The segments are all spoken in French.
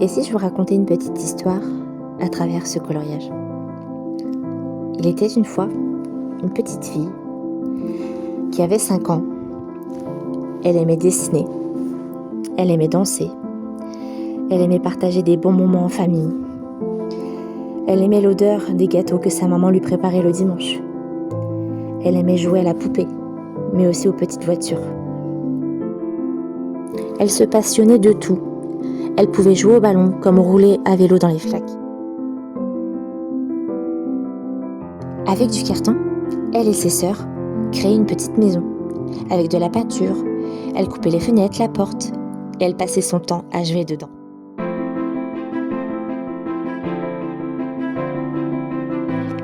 Et si je vous racontais une petite histoire à travers ce coloriage? Il était une fois une petite fille qui avait 5 ans. Elle aimait dessiner, elle aimait danser, elle aimait partager des bons moments en famille. Elle aimait l'odeur des gâteaux que sa maman lui préparait le dimanche. Elle aimait jouer à la poupée, mais aussi aux petites voitures. Elle se passionnait de tout. Elle pouvait jouer au ballon comme rouler à vélo dans les flaques. Avec du carton, elle et ses sœurs créaient une petite maison. Avec de la peinture, elle coupait les fenêtres, la porte, et elle passait son temps à jouer dedans.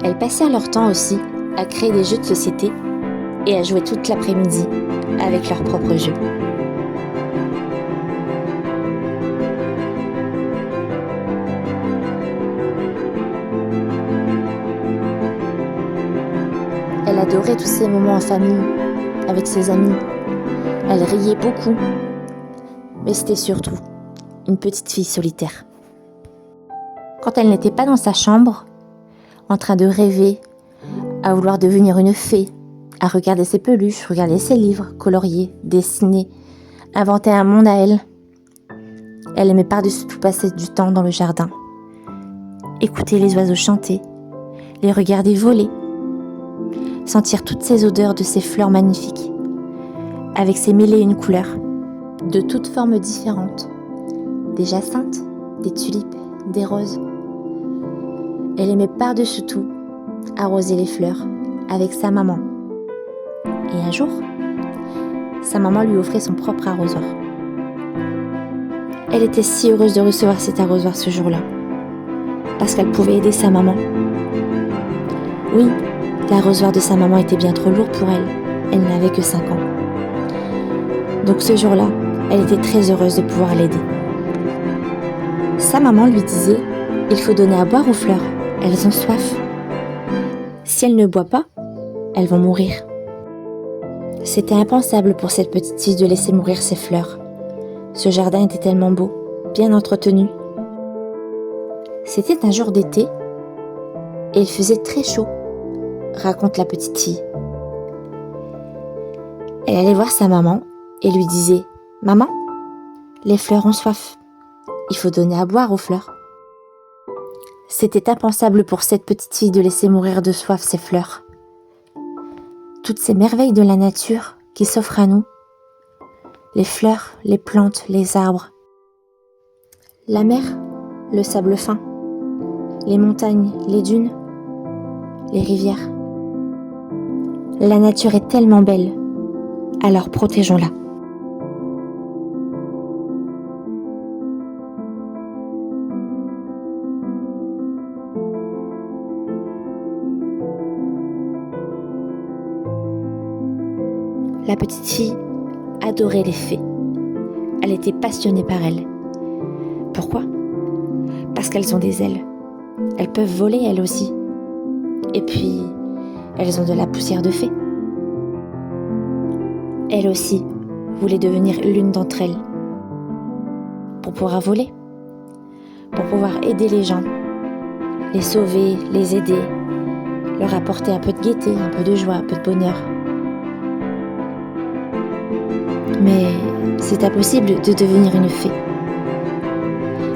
Elles passèrent leur temps aussi à créer des jeux de société et à jouer toute l'après-midi avec leurs propres jeux. Elle adorait tous ces moments en famille, avec ses amis. Elle riait beaucoup, mais c'était surtout une petite fille solitaire. Quand elle n'était pas dans sa chambre, en train de rêver, à vouloir devenir une fée, à regarder ses peluches, regarder ses livres, colorier, dessiner, inventer un monde à elle. Elle aimait par-dessus tout passer du temps dans le jardin, écouter les oiseaux chanter, les regarder voler, sentir toutes ces odeurs de ces fleurs magnifiques, avec ces mille et une couleurs, de toutes formes différentes, des jacinthes, des tulipes, des roses. Elle aimait par-dessus tout arroser les fleurs avec sa maman. Et un jour, sa maman lui offrait son propre arrosoir. Elle était si heureuse de recevoir cet arrosoir ce jour-là, parce qu'elle pouvait aider sa maman. Oui, l'arrosoir de sa maman était bien trop lourd pour elle. Elle n'avait que 5 ans. Donc ce jour-là, elle était très heureuse de pouvoir l'aider. Sa maman lui disait « Il faut donner à boire aux fleurs, elles ont soif. Si elles ne boivent pas, elles vont mourir. » C'était impensable pour cette petite fille de laisser mourir ses fleurs. Ce jardin était tellement beau, bien entretenu. C'était un jour d'été et il faisait très chaud, raconte la petite fille. Elle allait voir sa maman et lui disait « Maman, les fleurs ont soif. Il faut donner à boire aux fleurs. » C'était impensable pour cette petite fille de laisser mourir de soif ses fleurs. Toutes ces merveilles de la nature qui s'offrent à nous, les fleurs, les plantes, les arbres, la mer, le sable fin, les montagnes, les dunes, les rivières. La nature est tellement belle, alors protégeons-la. La petite fille adorait les fées. Elle était passionnée par elles. Pourquoi? Parce qu'elles ont des ailes. Elles peuvent voler elles aussi. Et puis, elles ont de la poussière de fée. Elle aussi voulait devenir l'une d'entre elles. Pour pouvoir voler. Pour pouvoir aider les gens. Les sauver, les aider. Leur apporter un peu de gaieté, un peu de joie, un peu de bonheur. Mais c'est impossible de devenir une fée.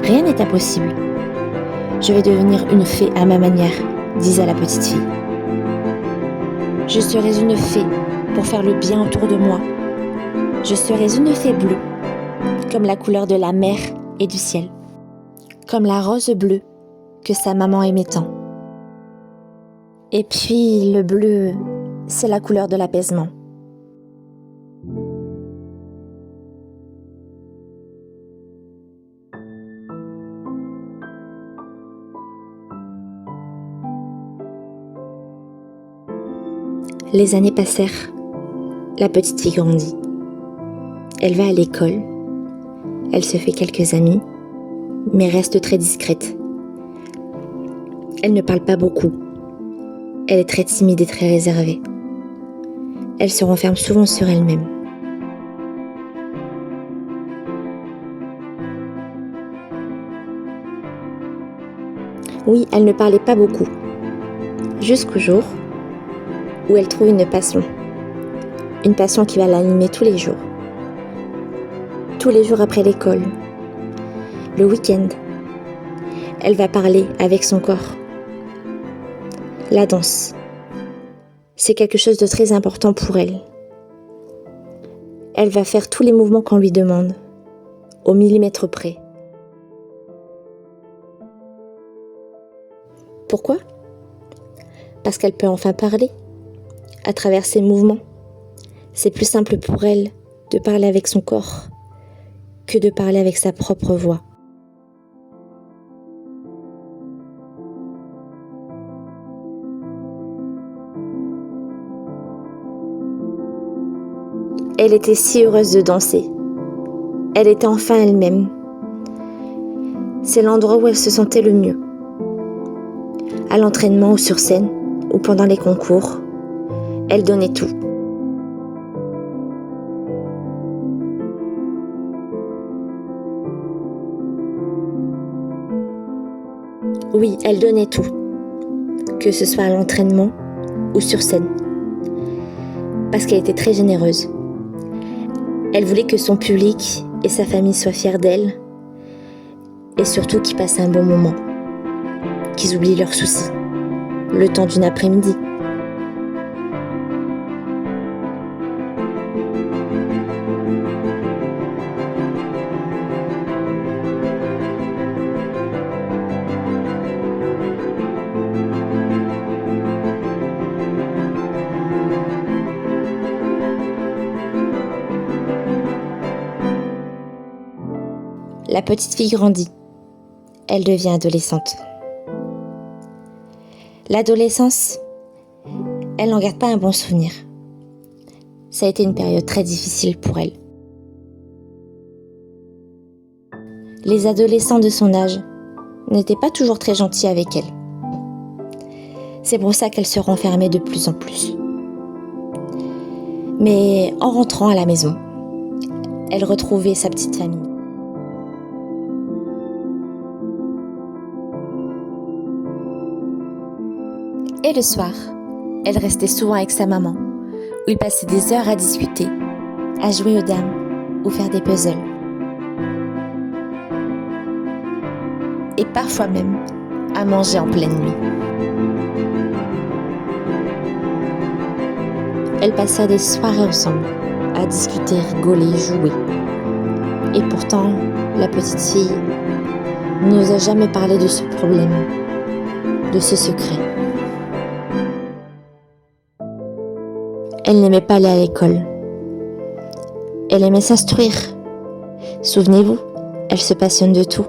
Rien n'est impossible. Je vais devenir une fée à ma manière, disait la petite fille. Je serai une fée pour faire le bien autour de moi. Je serai une fée bleue, comme la couleur de la mer et du ciel, comme la rose bleue que sa maman aimait tant. Et puis le bleu, c'est la couleur de l'apaisement. Les années passèrent. La petite fille grandit. Elle va à l'école. Elle se fait quelques amis, mais reste très discrète. Elle ne parle pas beaucoup. Elle est très timide et très réservée. Elle se renferme souvent sur elle-même. Oui, elle ne parlait pas beaucoup, jusqu'au jour où elle trouve une passion qui va l'animer tous les jours après l'école, le week-end. Elle va parler avec son corps. La danse, c'est quelque chose de très important pour elle. Elle va faire tous les mouvements qu'on lui demande, au millimètre près. Pourquoi ? Parce qu'elle peut enfin parler à travers ses mouvements. C'est plus simple pour elle de parler avec son corps que de parler avec sa propre voix. Elle était si heureuse de danser. Elle était enfin elle-même. C'est l'endroit où elle se sentait le mieux. À l'entraînement ou sur scène, ou pendant les concours, elle donnait tout. Oui, elle donnait tout, que ce soit à l'entraînement ou sur scène, parce qu'elle était très généreuse. Elle voulait que son public et sa famille soient fiers d'elle, et surtout qu'ils passent un bon moment, qu'ils oublient leurs soucis, le temps d'une après-midi. La petite fille grandit. Elle devient adolescente. L'adolescence, elle n'en garde pas un bon souvenir. Ça a été une période très difficile pour elle. Les adolescents de son âge n'étaient pas toujours très gentils avec elle. C'est pour ça qu'elle se renfermait de plus en plus. Mais en rentrant à la maison, elle retrouvait sa petite famille. Et le soir, elle restait souvent avec sa maman, où ils passaient des heures à discuter, à jouer aux dames ou faire des puzzles. Et parfois même à manger en pleine nuit. Elles passaient des soirées ensemble, à discuter, rigoler, jouer. Et pourtant, la petite fille n'osa jamais parler de ce problème, de ce secret. Elle n'aimait pas aller à l'école. Elle aimait s'instruire. Souvenez-vous, elle se passionne de tout.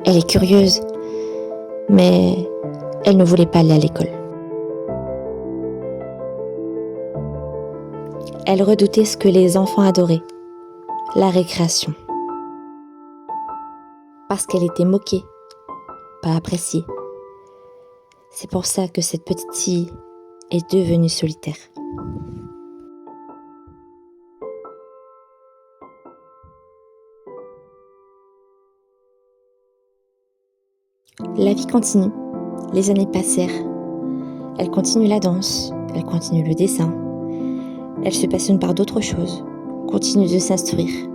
Elle est curieuse. Mais elle ne voulait pas aller à l'école. Elle redoutait ce que les enfants adoraient, la récréation. Parce qu'elle était moquée, pas appréciée. C'est pour ça que cette petite fille est devenue solitaire. La vie continue, les années passèrent. Elle continue la danse, elle continue le dessin. Elle se passionne par d'autres choses, continue de s'instruire.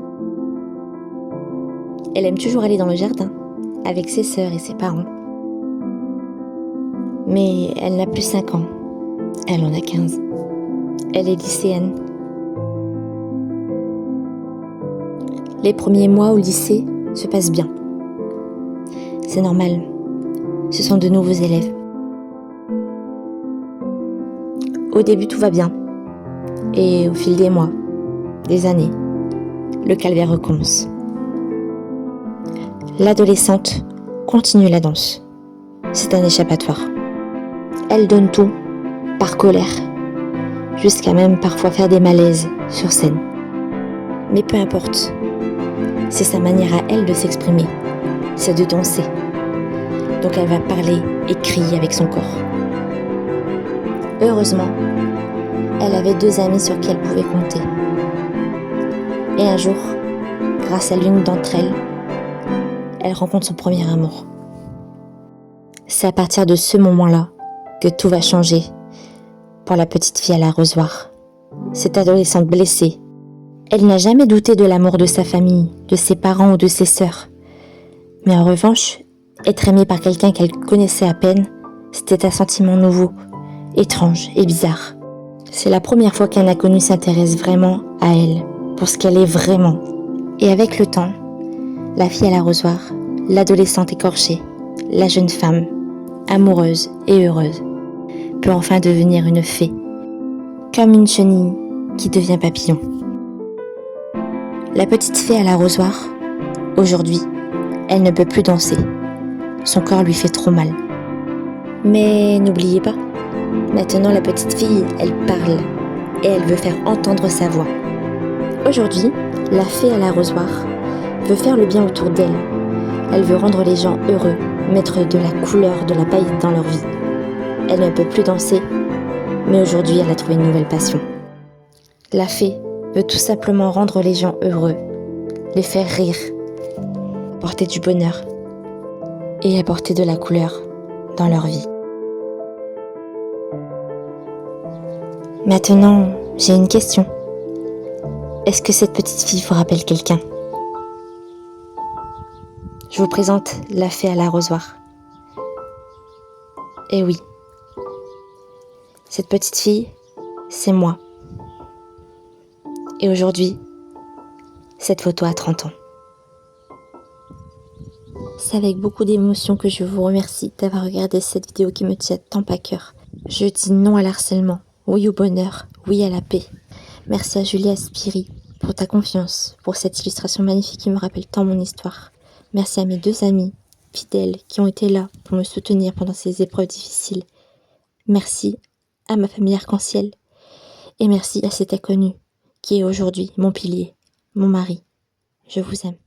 Elle aime toujours aller dans le jardin, avec ses sœurs et ses parents. Mais elle n'a plus 5 ans, elle en a 15. Elle est lycéenne. Les premiers mois au lycée se passent bien. C'est normal, ce sont de nouveaux élèves. Au début, tout va bien. Et au fil des mois, des années, le calvaire recommence. L'adolescente continue la danse. C'est un échappatoire. Elle donne tout, par colère, jusqu'à même parfois faire des malaises sur scène. Mais peu importe, c'est sa manière à elle de s'exprimer, c'est de danser. Donc elle va parler et crier avec son corps. Heureusement, elle avait 2 amies sur qui elle pouvait compter. Et un jour, grâce à l'une d'entre elles, elle rencontre son premier amour. C'est à partir de ce moment-là que tout va changer pour la petite fille à l'arrosoir. Cette adolescente blessée. Elle n'a jamais douté de l'amour de sa famille, de ses parents ou de ses sœurs. Mais en revanche, être aimée par quelqu'un qu'elle connaissait à peine, c'était un sentiment nouveau, étrange et bizarre. C'est la première fois qu'un inconnu s'intéresse vraiment à elle, pour ce qu'elle est vraiment. Et avec le temps, la fille à l'arrosoir, l'adolescente écorchée, la jeune femme, amoureuse et heureuse, peut enfin devenir une fée, comme une chenille qui devient papillon. La petite fée à l'arrosoir, aujourd'hui, elle ne peut plus danser. Son corps lui fait trop mal. Mais n'oubliez pas, maintenant la petite fille, elle parle et elle veut faire entendre sa voix. Aujourd'hui, la fée à l'arrosoir veut faire le bien autour d'elle. Elle veut rendre les gens heureux, mettre de la couleur, de la paillette dans leur vie. Elle ne peut plus danser, mais aujourd'hui elle a trouvé une nouvelle passion. La fée veut tout simplement rendre les gens heureux, les faire rire, apporter du bonheur et apporter de la couleur dans leur vie. Maintenant, j'ai une question. Est-ce que cette petite fille vous rappelle quelqu'un ? Je vous présente la fée à l'arrosoir. Eh oui, cette petite fille, c'est moi. Et aujourd'hui, cette photo a 30 ans. C'est avec beaucoup d'émotion que je vous remercie d'avoir regardé cette vidéo qui me tient tant à cœur. Je dis non à l'harcèlement, oui au bonheur, oui à la paix. Merci à Julie Aspiri pour ta confiance, pour cette illustration magnifique qui me rappelle tant mon histoire. Merci à mes 2 amis fidèles qui ont été là pour me soutenir pendant ces épreuves difficiles. Merci à ma famille arc-en-ciel et merci à cet inconnu qui est aujourd'hui mon pilier, mon mari. Je vous aime.